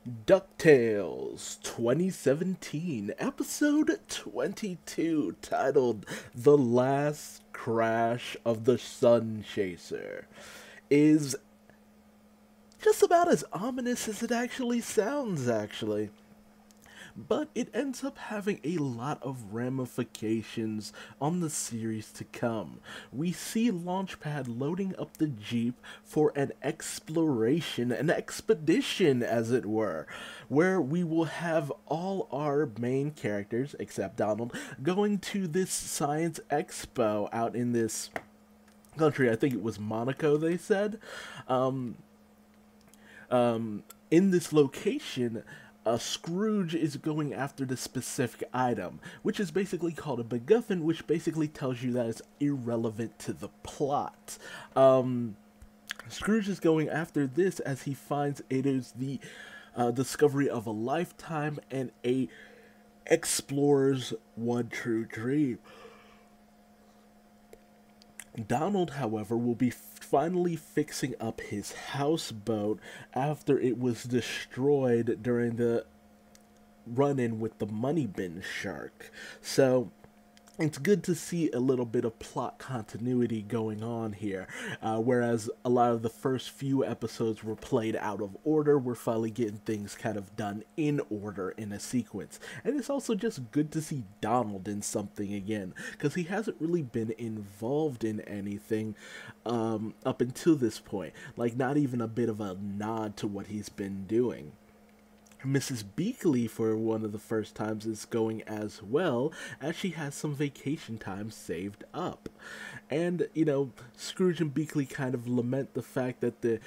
DuckTales 2017, episode 22, titled The Last Crash of the Sunchaser, is just about as ominous as it actually sounds, actually. But it ends up having a lot of ramifications on the series to come. We see Launchpad loading up the Jeep for an exploration, an expedition as it were, where we will have all our main characters, except Donald, going to this science expo out in this country. I think it was Monaco, they said. In this location, Scrooge is going after the specific item, which is basically called a MacGuffin, which basically tells you that it's irrelevant to the plot. Scrooge is going after this as he finds it is the discovery of a lifetime and a explorer's one true dream. Donald, however, will be finally fixing up his houseboat after it was destroyed during the run-in with the money bin shark. So it's good to see a little bit of plot continuity going on here. Whereas a lot of the first few episodes were played out of order, we're finally getting things kind of done in order in a sequence. And it's also just good to see Donald in something again, because he hasn't really been involved in anything up until this point. Like, not even a bit of a nod to what he's been doing. Mrs. Beakley, for one of the first times, is going as well, as she has some vacation time saved up. And, Scrooge and Beakley kind of lament the fact that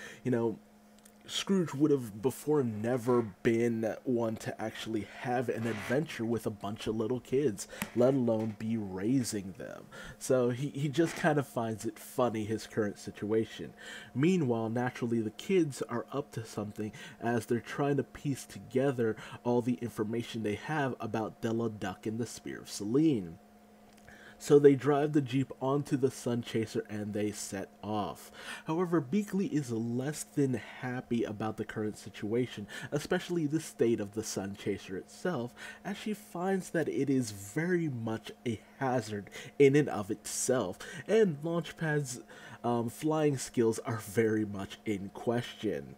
Scrooge would have before never been one to actually have an adventure with a bunch of little kids, let alone be raising them. So he just kind of finds it funny, his current situation. Meanwhile, naturally, the kids are up to something as they're trying to piece together all the information they have about Della Duck and the Spear of Selene. So they drive the Jeep onto the Sunchaser and they set off. However, Beakley is less than happy about the current situation, especially the state of the Sunchaser itself, as she finds that it is very much a hazard in and of itself, and Launchpad's flying skills are very much in question.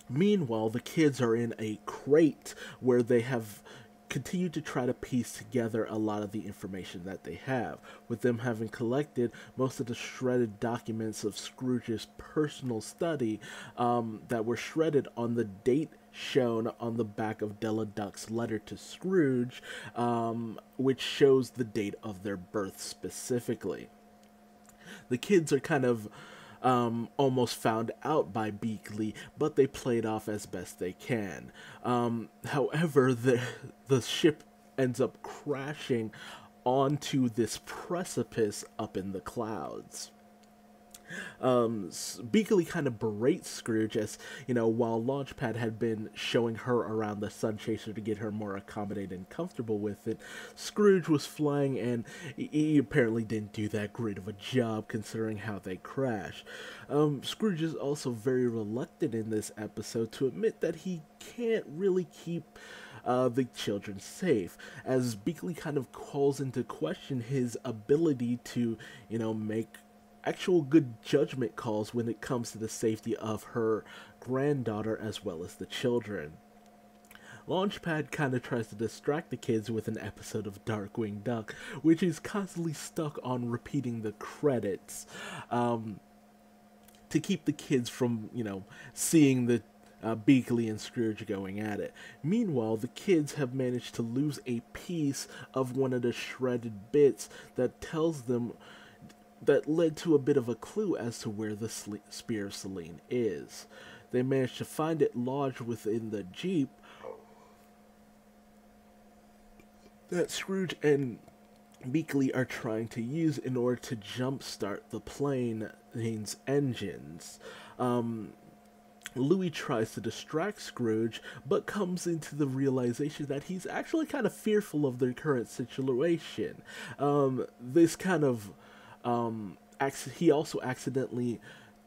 Meanwhile, the kids are in a crate where they have continue to try to piece together a lot of the information that they have, with them having collected most of the shredded documents of Scrooge's personal study that were shredded on the date shown on the back of Della Duck's letter to Scrooge, which shows the date of their birth specifically. The kids are kind of almost found out by Beakley, but they play it off as best they can. However, the ship ends up crashing onto this precipice up in the clouds. Beakley kind of berates Scrooge as, while Launchpad had been showing her around the Sunchaser to get her more accommodated and comfortable with it, Scrooge was flying and he apparently didn't do that great of a job considering how they crashed. Scrooge is also very reluctant in this episode to admit that he can't really keep the children safe, as Beakley kind of calls into question his ability to, make actual good judgment calls when it comes to the safety of her granddaughter as well as the children. Launchpad kind of tries to distract the kids with an episode of Darkwing Duck, which is constantly stuck on repeating the credits to keep the kids from, seeing the Beakley and Scrooge going at it. Meanwhile, the kids have managed to lose a piece of one of the shredded bits that tells them that led to a bit of a clue as to where the Spear of Selene is. They managed to find it lodged within the Jeep that Scrooge and Beakley are trying to use in order to jumpstart the plane's engines. Louis tries to distract Scrooge, but comes into the realization that he's actually kind of fearful of their current situation. This kind of he also accidentally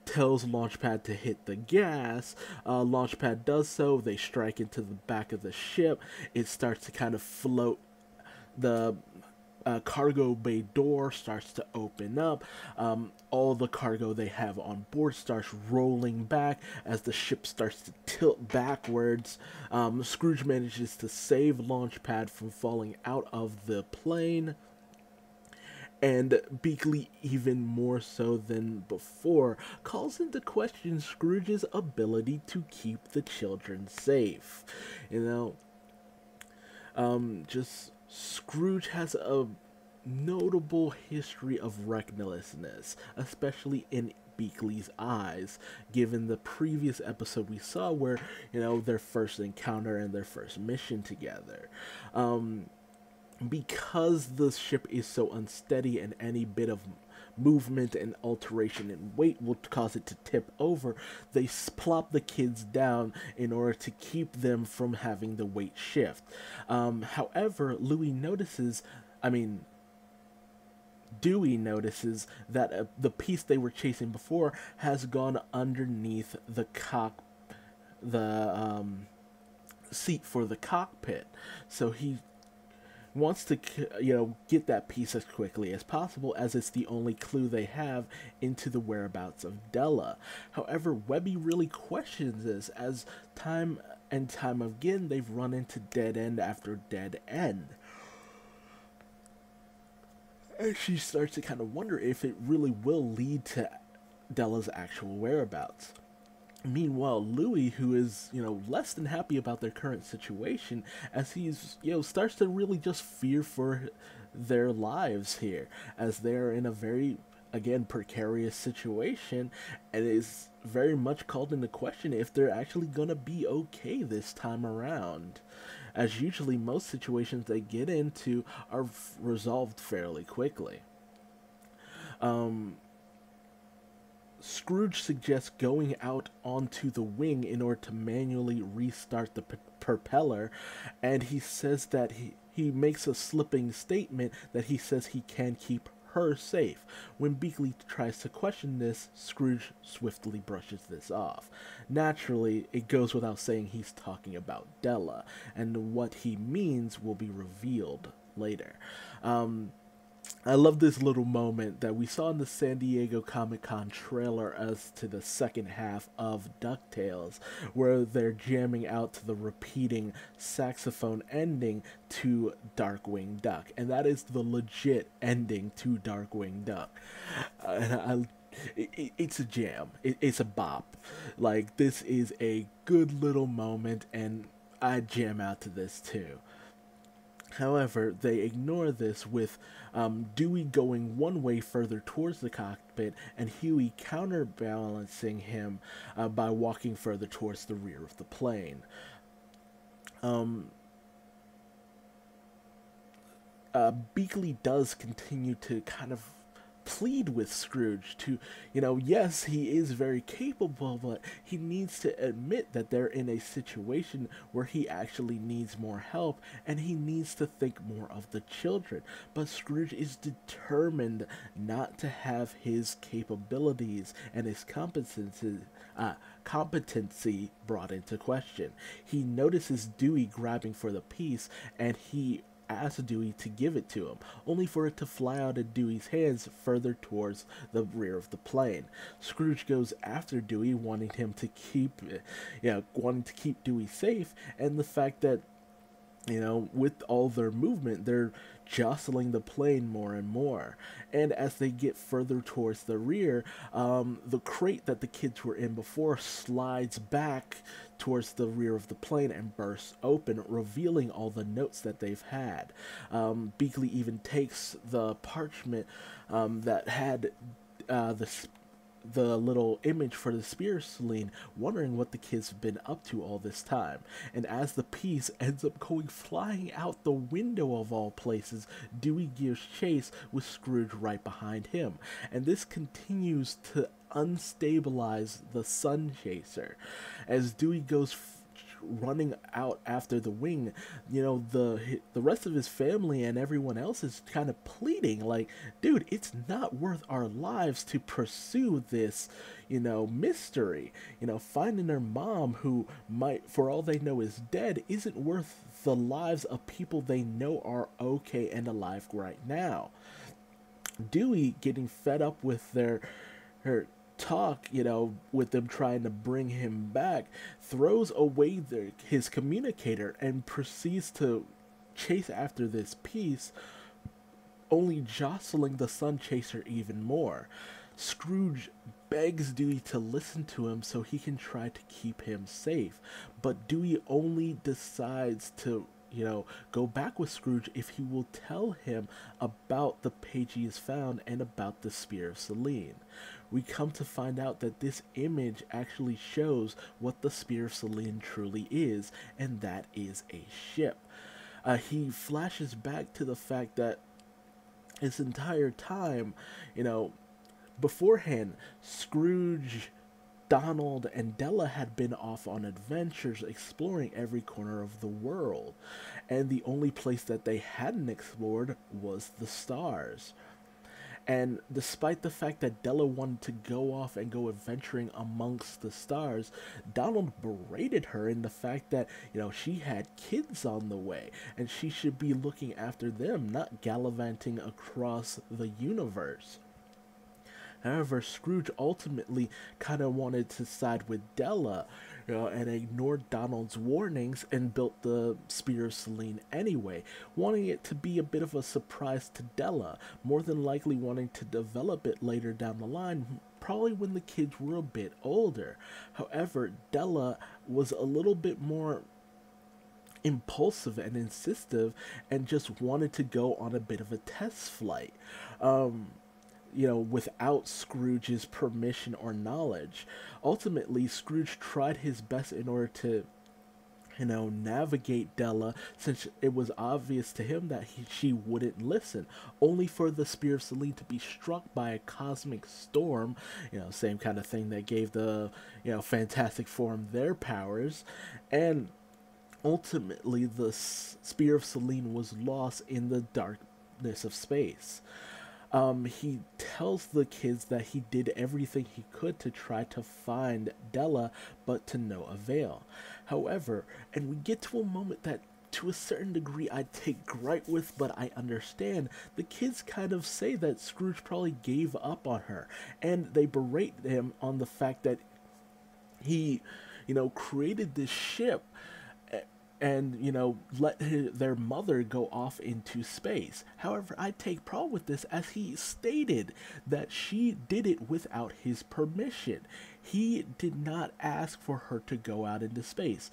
tells Launchpad to hit the gas. Launchpad does so. They strike into the back of the ship. It starts to kind of float. The cargo bay door starts to open up. All the cargo they have on board starts rolling back as the ship starts to tilt backwards. Scrooge manages to save Launchpad from falling out of the plane. And Beakley, even more so than before, calls into question Scrooge's ability to keep the children safe. Just Scrooge has a notable history of recklessness, especially in Beakley's eyes, given the previous episode we saw where, their first encounter and their first mission together. Because the ship is so unsteady and any bit of movement and alteration in weight will cause it to tip over, they plop the kids down in order to keep them from having the weight shift. However, Dewey notices that the piece they were chasing before has gone underneath the seat for the cockpit. So he wants to, get that piece as quickly as possible, as it's the only clue they have into the whereabouts of Della. However, Webby really questions this, as time and time again they've run into dead end after dead end. And she starts to kind of wonder if it really will lead to Della's actual whereabouts. Meanwhile, Louis, who is, less than happy about their current situation, as he's, starts to really just fear for their lives here, as they're in a very, again, precarious situation, and is very much called into question if they're actually gonna be okay this time around, as usually most situations they get into are resolved fairly quickly. Scrooge suggests going out onto the wing in order to manually restart the propeller, and he says that he makes a slipping statement that he says he can keep her safe. When Beakley tries to question this, Scrooge swiftly brushes this off. Naturally, it goes without saying he's talking about Della, and what he means will be revealed later. I love this little moment that we saw in the San Diego Comic-Con trailer as to the second half of DuckTales, where they're jamming out to the repeating saxophone ending to Darkwing Duck. And that is the legit ending to Darkwing Duck. It's a jam. It's a bop. Like, this is a good little moment, and I jam out to this too. However, they ignore this with Dewey going one way further towards the cockpit and Huey counterbalancing him by walking further towards the rear of the plane. Beakley does continue to kind of plead with Scrooge to, yes, he is very capable, but he needs to admit that they're in a situation where he actually needs more help, and he needs to think more of the children. But Scrooge is determined not to have his capabilities and his competency brought into question. He notices Dewey grabbing for the piece, and he asks Dewey to give it to him, only for it to fly out of Dewey's hands further towards the rear of the plane. Scrooge goes after Dewey, wanting to keep Dewey safe, and the fact that, with all their movement, they're jostling the plane more and more. And as they get further towards the rear, the crate that the kids were in before slides back towards the rear of the plane and bursts open, revealing all the notes that they've had. Beakley even takes the parchment that had the little image for the spear sling, wondering what the kids have been up to all this time. And as the piece ends up going flying out the window of all places, Dewey gives chase with Scrooge right behind him. And this continues to unstabilize the Sunchaser, as Dewey goes running out after the wing, the rest of his family and everyone else is kind of pleading, like, dude, it's not worth our lives to pursue this, mystery. Finding their mom, who might, for all they know, is dead, isn't worth the lives of people they know are okay and alive right now. Dewey, getting fed up with her talk, with them trying to bring him back, throws away his communicator and proceeds to chase after this piece, only jostling the Sunchaser even more. Scrooge begs Dewey to listen to him so he can try to keep him safe, but Dewey only decides to go back with Scrooge if he will tell him about the page he has found and about the Spear of Selene. We come to find out that this image actually shows what the Spear of Selene truly is, and that is a ship. He flashes back to the fact that this entire time, beforehand, Scrooge, Donald, and Della had been off on adventures exploring every corner of the world, and the only place that they hadn't explored was the stars. And despite the fact that Della wanted to go off and go adventuring amongst the stars, Donald berated her in the fact that, she had kids on the way, and she should be looking after them, not gallivanting across the universe. However, Scrooge ultimately kind of wanted to side with Della, and ignored Donald's warnings and built the Spear of Selene anyway, wanting it to be a bit of a surprise to Della, more than likely wanting to develop it later down the line, probably when the kids were a bit older. However, Della was a little bit more impulsive and insistent and just wanted to go on a bit of a test flight. Without Scrooge's permission or knowledge. Ultimately, Scrooge tried his best in order to, navigate Della, since it was obvious to him that she wouldn't listen, only for the Spear of Selene to be struck by a cosmic storm, same kind of thing that gave the, Fantastic Four their powers, and ultimately the Spear of Selene was lost in the darkness of space. He tells the kids that he did everything he could to try to find Della, but to no avail. However, and we get to a moment that to a certain degree I take gripe with, but I understand, the kids kind of say that Scrooge probably gave up on her, and they berate him on the fact that he, created this ship and, let their mother go off into space. However, I take problem with this, as he stated that she did it without his permission. He did not ask for her to go out into space.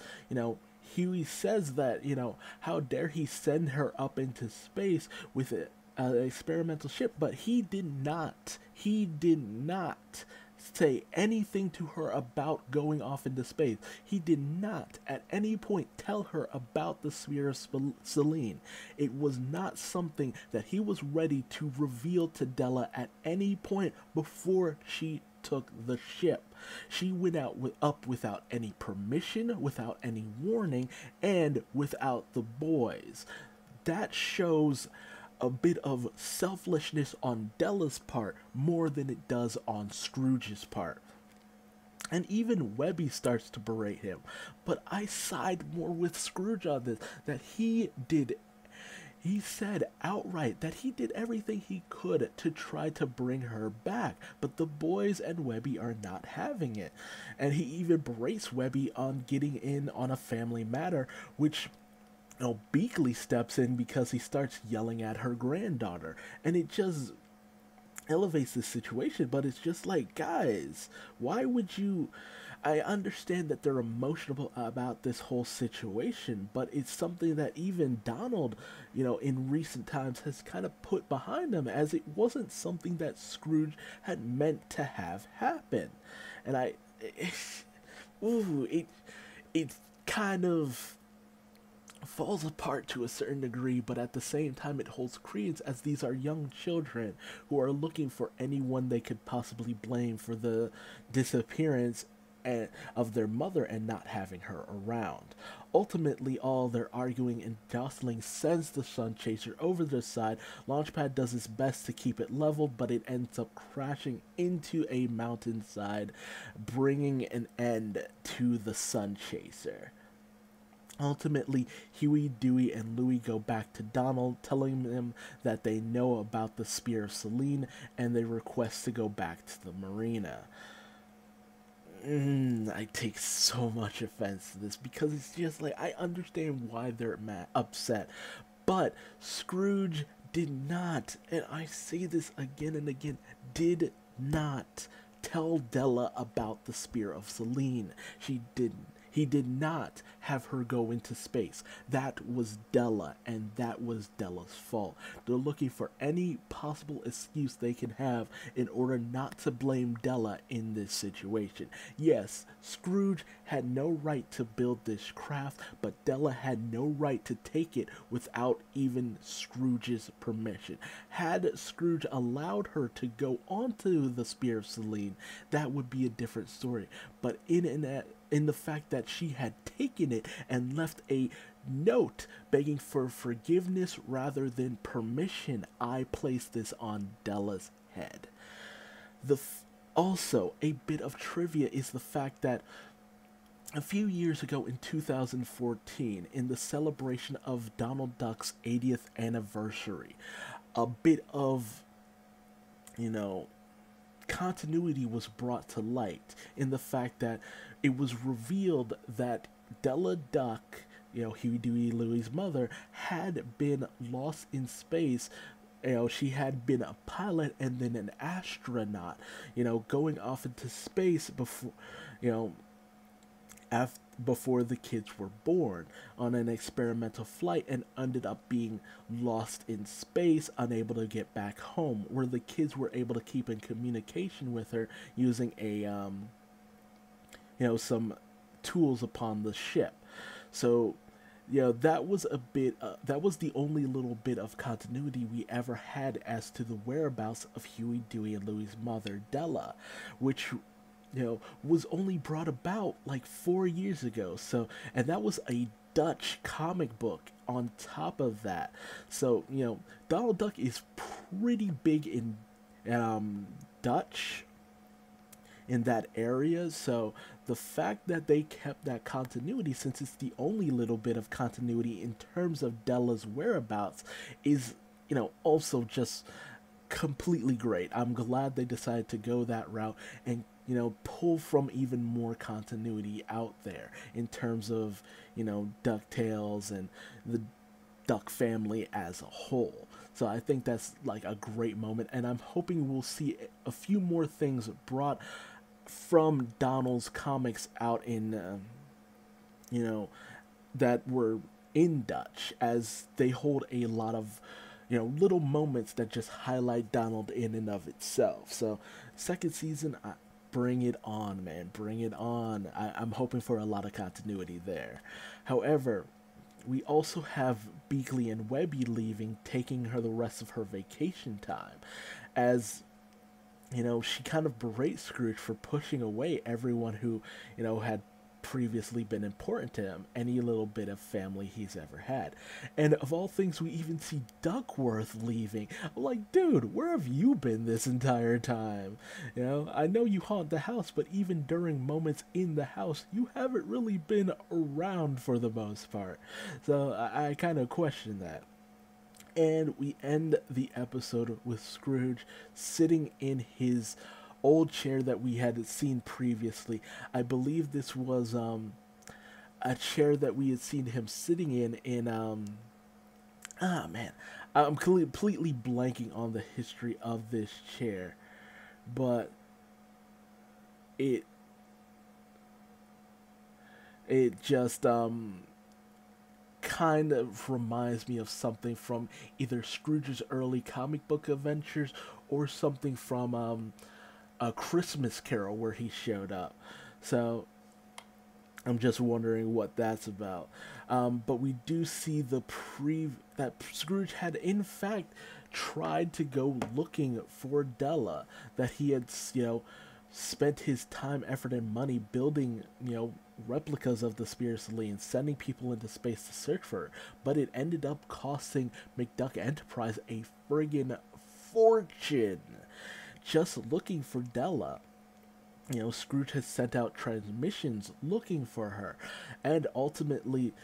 Huey says that, how dare he send her up into space with an experimental ship, but he did not say anything to her about going off into space. He did not at any point tell her about the Spear of Selene. It was not something that he was ready to reveal to Della at any point before she took the ship. She went up without any permission, without any warning, and without the boys. That shows a bit of selfishness on Della's part more than it does on Scrooge's part. And even Webby starts to berate him, but I side more with Scrooge on this, that he said outright that he did everything he could to try to bring her back, but the boys and Webby are not having it. And he even berates Webby on getting in on a family matter, which Beakley steps in because he starts yelling at her granddaughter, and it just elevates the situation. But it's just like, guys, why would you? I understand that they're emotional about this whole situation, but it's something that even Donald, in recent times has kind of put behind him, as it wasn't something that Scrooge had meant to have happen. And it kind of falls apart to a certain degree, but at the same time it holds credence, as these are young children who are looking for anyone they could possibly blame for the disappearance of their mother and not having her around. Ultimately, all their arguing and jostling sends the Sunchaser over the side. Launchpad does its best to keep it level, but it ends up crashing into a mountainside, bringing an end to the Sunchaser. Ultimately, Huey, Dewey, and Louie go back to Donald, telling him that they know about the Spear of Selene, and they request to go back to the marina. I take so much offense to this because it's just like, I understand why they're upset, but Scrooge did not, and I say this again and again, did not tell Della about the Spear of Selene. She didn't. He did not have her go into space. That was Della, and that was Della's fault. They're looking for any possible excuse they can have in order not to blame Della in this situation. Yes, Scrooge had no right to build this craft, but Della had no right to take it without even Scrooge's permission. Had Scrooge allowed her to go onto the Spear of Selene, that would be a different story. But in the fact that she had taken it and left a note begging for forgiveness rather than permission, I place this on Della's head. Also, a bit of trivia is the fact that a few years ago in 2014, in the celebration of Donald Duck's 80th anniversary, a bit of, continuity was brought to light in the fact that it was revealed that Della Duck, Huey, Dewey, Louie's mother, had been lost in space. She had been a pilot and then an astronaut, going off into space before the kids were born on an experimental flight, and ended up being lost in space, unable to get back home, where the kids were able to keep in communication with her using some tools upon the ship. So that was that was the only little bit of continuity we ever had as to the whereabouts of Huey, Dewey, and Louie's mother, Della, which was only brought about like 4 years ago. So, and that was a Dutch comic book on top of that. So, Donald Duck is pretty big in Dutch in that area. So the fact that they kept that continuity, since it's the only little bit of continuity in terms of Della's whereabouts, is, also just completely great. I'm glad they decided to go that route and pull from even more continuity out there in terms of, DuckTales and the Duck family as a whole. So I think that's like a great moment, and I'm hoping we'll see a few more things brought from Donald's comics out in, that were in Dutch, as they hold a lot of, little moments that just highlight Donald in and of itself. So second season, bring it on, man. Bring it on. I'm hoping for a lot of continuity there. However, we also have Beakley and Webby leaving, taking her the rest of her vacation time, as she kind of berates Scrooge for pushing away everyone who had previously been important to him, any little bit of family he's ever had. And of all things, we even see Duckworth leaving. I'm like, dude, where have you been this entire time? I know you haunt the house, but even during moments in the house, you haven't really been around for the most part. So I kind of question that. And we end the episode with Scrooge sitting in his old chair that we had seen previously. I believe this was a chair that we had seen him sitting in I'm completely blanking on the history of this chair, but it just kind of reminds me of something from either Scrooge's early comic book adventures or something from A Christmas Carol where he showed up. So I'm just wondering what that's about. But we do see that Scrooge had in fact tried to go looking for Della, that he had spent his time, effort, and money building, replicas of the Spear of Selene, sending people into space to search for her, but it ended up costing McDuck Enterprise a friggin' fortune just looking for Della. Scrooge has sent out transmissions looking for her, and ultimately,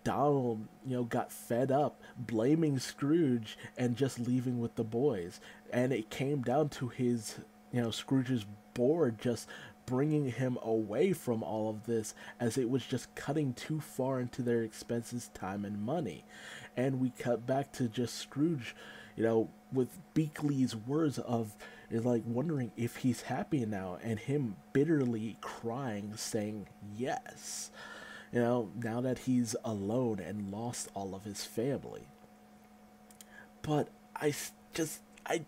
Donald, got fed up, blaming Scrooge and just leaving with the boys, and it came down to his, Scrooge's board just bringing him away from all of this, as it was just cutting too far into their expenses, time, and money. And we cut back to just Scrooge, with Beakley's words of, is like wondering if he's happy now, and him bitterly crying, saying yes, now that he's alone and lost all of his family. But I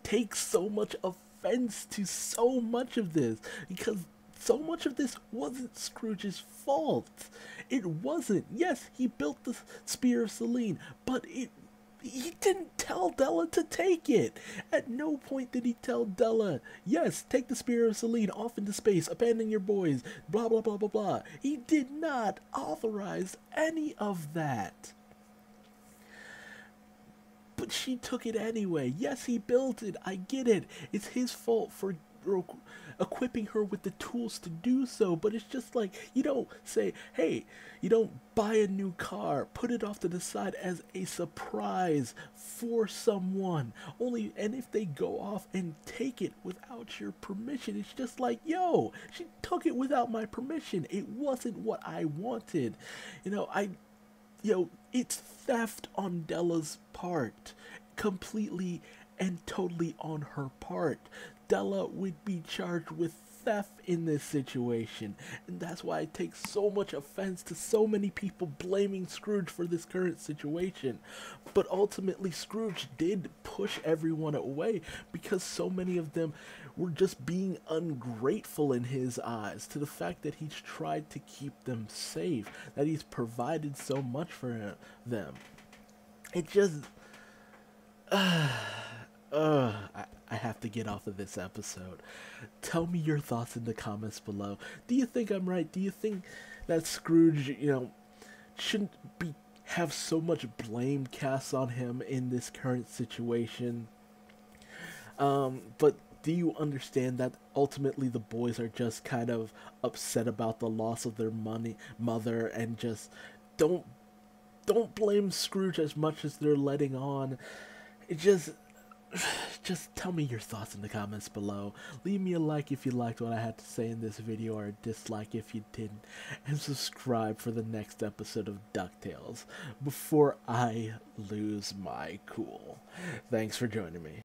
take so much offense to so much of this, because so much of this wasn't Scrooge's fault. It wasn't. Yes, he built the Spear of Selene, but he didn't tell Della to take it. At no point did he tell Della, yes, take the Spear of Selene off into space, abandon your boys, blah, blah, blah, blah, blah. He did not authorize any of that. But she took it anyway. Yes, he built it. I get it. It's his fault for equipping her with the tools to do so, but it's just like, you don't say, hey, you don't buy a new car, put it off to the side as a surprise for someone, and if they go off and take it without your permission, it's just like, yo, she took it without my permission. It wasn't what I wanted. It's theft on Della's part, completely and totally on her part. Della would be charged with theft in this situation, and that's why I take so much offense to so many people blaming Scrooge for this current situation. But ultimately, Scrooge did push everyone away because so many of them were just being ungrateful in his eyes, to the fact that he's tried to keep them safe, that he's provided so much for them. It just I have to get off of this episode. Tell me your thoughts in the comments below. Do you think I'm right? Do you think that Scrooge, shouldn't have so much blame cast on him in this current situation? But do you understand that ultimately the boys are just kind of upset about the loss of their mother, and just don't blame Scrooge as much as they're letting on? It just tell me your thoughts in the comments below. Leave me a like if you liked what I had to say in this video, or a dislike if you didn't, and subscribe for the next episode of DuckTales before I lose my cool. Thanks for joining me.